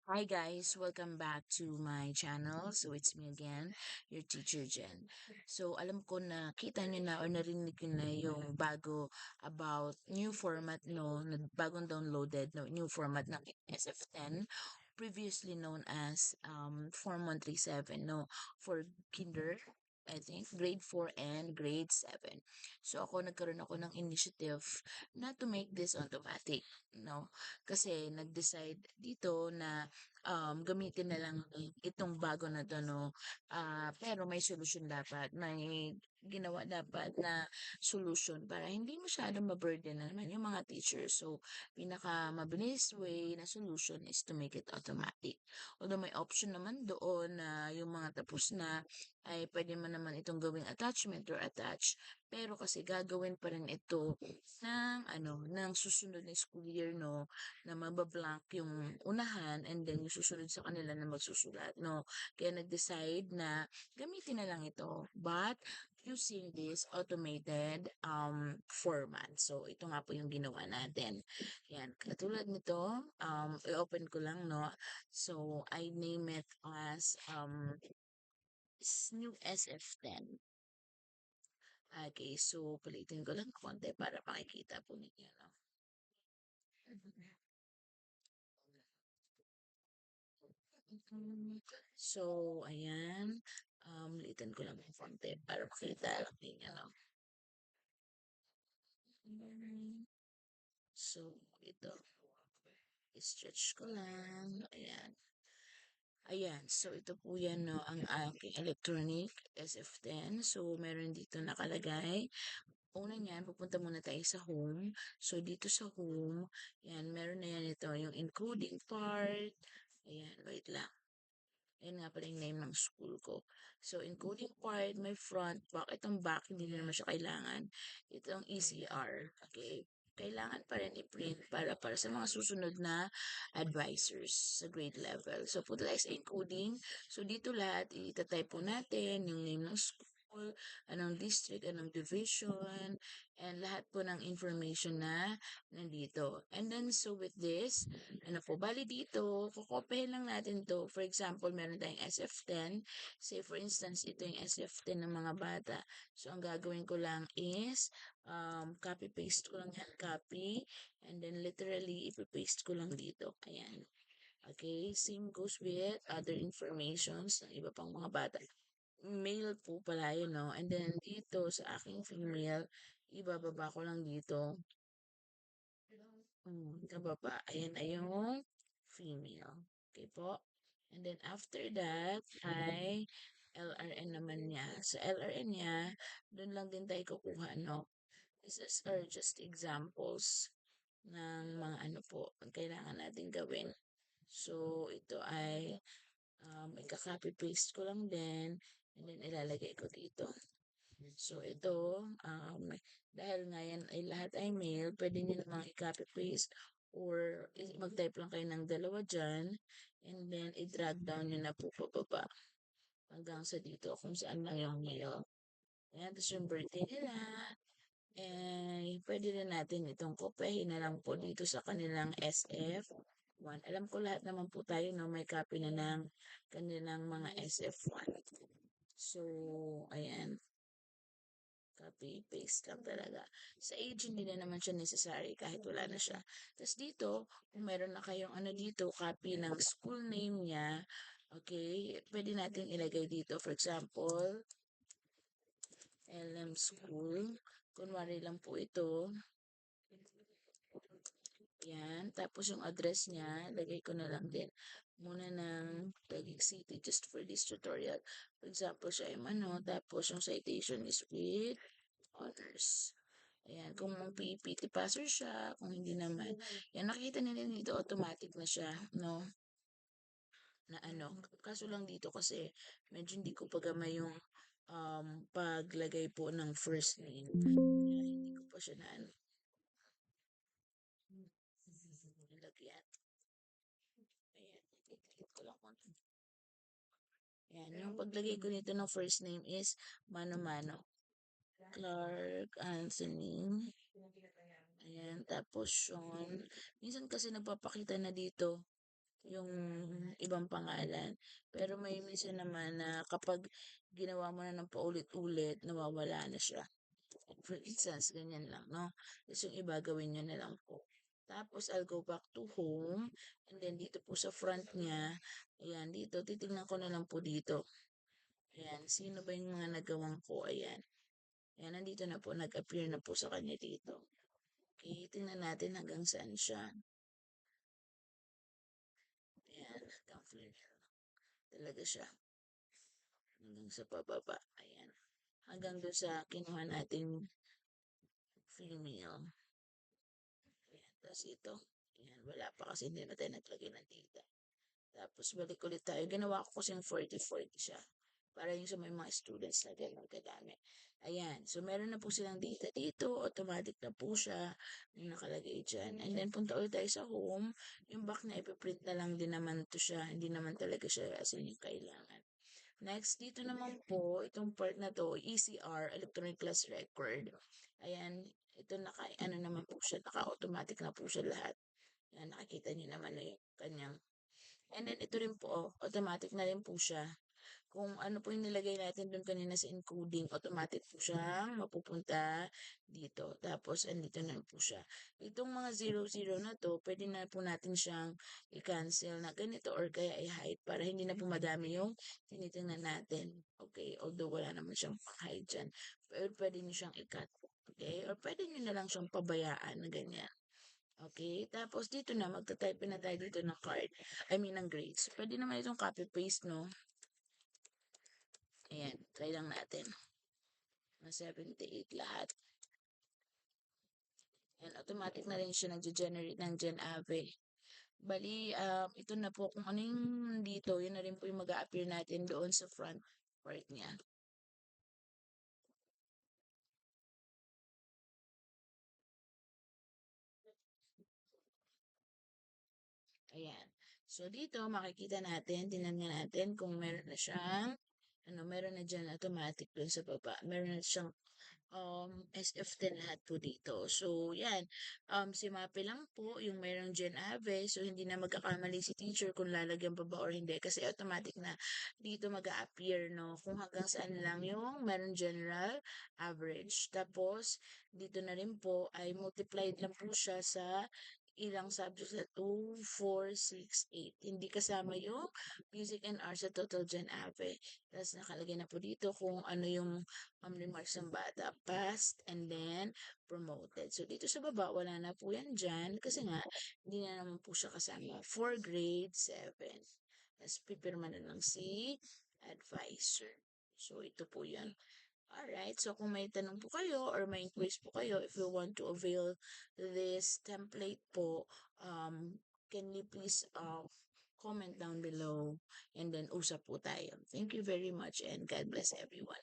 Hi guys, welcome back to my channel. So it's me again, your teacher Jen. So alam ko na kita nyo na or narinig nyo na yung bago about new format no, bagong downloaded no, new format ng SF10, previously known as Form 137 no, for kinder. I think grade 4 and grade 7. So nagkaroon ako ng initiative na to make this automatic, no? Kasi nag-decide dito na gamitin na lang itong bago na 'to 'no, pero may solusyon dapat, may ginawa dapat na solution para hindi masyadong ma-burden na naman yung mga teachers. So, pinakamabilis way na solution is to make it automatic. Although may option naman doon na yung mga tapos na ay pwede mo naman itong gawing attachment or attach, pero kasi gagawin pa rin ito ng susunod na school year 'no, na maba-blank yung unahan and then yung susunod sa kanila na magsusulat 'no. Kaya nag-decide na gamitin na lang ito but using this automated format. So ito nga po yung ginawa natin. Yan, katulad nito, i-open ko lang 'no. So I name it as new SF10. Okay, so palitin ko lang konti para makikita po ninyo 'no. So, ayan. Liitan ko lang ng konti para makita lang ninyo, no? Mm, So, ito. I-stretch ko lang. Ayan. Ayan. So, ito po yan, no, ang aking electronic SF10. So, meron dito nakalagay. Una niyan, pupunta muna tayo sa home. So, dito sa home, yan, meron na yan ito, yung encoding part. Ayan, wait lang. Ayun nga pala yung name ng school ko. So, encoding part, may front, back. Itong back, hindi na naman siya kailangan. Itong ECR, okay? Kailangan pa rin i-print para sa mga susunod na advisors sa grade level. So, punta tayo sa encoding. So, dito lahat, itatype po natin yung name ng school, anong district, anong division, and lahat po ng information na nandito. And then, so with this, ano po, bali dito, kukopihin lang natin to. For example, meron tayong SF10. Say for instance, ito yung SF10 ng mga bata. So, ang gagawin ko lang is, copy-paste ko lang yan, copy. And then, literally, ipipaste ko lang dito. Ayan. Okay, same goes with other informations ng iba pang mga bata. Male po pala yun, no? And then, dito sa aking female, ibababa ko lang dito sa baba, ayan ay yung female. Okay po. And then after that ay LRN naman niya. Sa LRN niya, doon lang din tayo kukuha, no? This is are just examples ng mga ano po ang kailangan natin gawin. So, ito ay ika-copy paste ko lang din and then ilalagay ko dito. So, ito, dahil nga yan ay lahat ay male, pwede nyo namang i-copy paste or mag-type lang kayo ng dalawa dyan and then i-drag down nyo na po pababa hanggang sa dito kung saan lang yung male. Ayan, tapos yung birthday nila. Eh, pwede na natin itong kopyahin na lang po dito sa kanilang SF1. Alam ko lahat naman po tayo no, may copy na ng kanilang mga SF1. So, ayan. Copy, paste lang talaga. Sa age, hindi na naman siya necessary kahit wala na siya. Tapos dito, kung meron na kayong ano dito, copy ng school name niya, okay, pwede natin ilagay dito. For example, LM School. Kunwari lang po ito. Yan. Tapos yung address niya, lagay ko na lang din muna ng Taguig City just for this tutorial. For example, siya ay Mano. Tapos yung citation is with honors. Ayan, kung PPT passer siya, kung hindi naman. Yan, nakikita nila dito automatic na siya, no? Na ano. Kaso lang dito kasi medyo hindi ko pagama yung paglagay po ng first name. Kaya hindi ko pa siya na ano, nilagyan. Ayan, i-click ko lang konti. Ayan, yung paglagay ko nito ng first name is Mano-Mano. Clark Anthony. Ayan, tapos Sean. Minsan kasi nagpapakita na dito. yung ibang pangalan. Pero may minsan naman na kapag ginawa mo na ng paulit-ulit, nawawala na siya. For instance, ganyan lang, no? Tapos yung iba, gawin nyo na lang po. Tapos, I'll go back to home. And then, dito po sa front niya, ayan, dito, titignan ko na lang po dito. Ayan, sino ba yung mga nagawang ko? Ayan. Ayan, nandito na po, nag-appear na po sa kanya dito. Okay, tingnan natin hanggang saan siya. Ayan, hanggang flare talaga siya. Hanggang sa pababa. Ayan. Hanggang doon sa kinuha natin female. Ayan, tapos ito. Ayan, wala pa kasi hindi na tayo naglagay ng data. Tapos balik ulit tayo. Ginawa ko kasi yung 40-40 siya. Para yung sa may mga students na gano'n kadami. Ayan. So, meron na po silang data dito. Automatic na po siya. Yung nakalagay dyan. And then, punta ulit tayo sa home. Yung back na ipiprint na lang din naman to siya. Hindi naman talaga siya as in yung kailangan. Next, dito naman po, itong part na to, ECR, Electronic Class Record. Ayan, ito ano naman po siya, naka-automatic na po siya lahat. Ayan, nakikita niyo naman na yung kanyang. And then, ito rin po, automatic na rin po siya. Kung ano po yung nilagay natin doon kanina sa encoding, automatic po siyang mapupunta dito. Tapos, andito na po siya. Itong mga 00 na to, pwede na po natin siyang i-cancel na ganito or kaya i-hide para hindi na po madami yung tinitingnan natin. Okay? Although wala naman siyang pang-hide dyan. Pero pwede nyo siyang i-cut. Okay? Or pwede nyo na lang siyang pabayaan na ganyan. Okay? Tapos dito na, magta-type na tayo dito ng card. I mean, ng grades. Pwede naman itong copy-paste, no? Ayan, try lang natin. 78 lahat. Ayan, automatic na rin siya nag-generate ng GenAve. Bali, ito na po kung ano yung dito, yun na rin po yung mag-a-appear natin doon sa front part niya. Ayan. So, dito makikita natin, tingnan nga natin kung meron na siyang, meron na dyan automatic doon sa baba. Meron na siyang SF10 lahat po dito. So, yan. Si Mape lang po, yung mayroong Gen Ave. So, hindi na magkakamali si teacher kung lalagyan pa ba or hindi. Kasi automatic na dito mag appear no? Kung hanggang saan lang yung mayroong general average. Tapos, dito na rin po ay multiplied lang po siya sa ilang subjects na 2, 4, 6, 8. Hindi kasama yung music and arts sa total Gen Ave. Tapos nakalagay na po dito kung ano yung remarks ng bata, past, and then promoted. So, dito sa baba, wala na po yan dyan kasi nga, hindi na naman po siya kasama for grade 7. Tapos, pipirma na lang si advisor. So, ito po yan. Alright, so kung may tanong po kayo or may inquiries po kayo, if you want to avail this template po, can you please comment down below and then usap po tayo. Thank you very much and God bless everyone.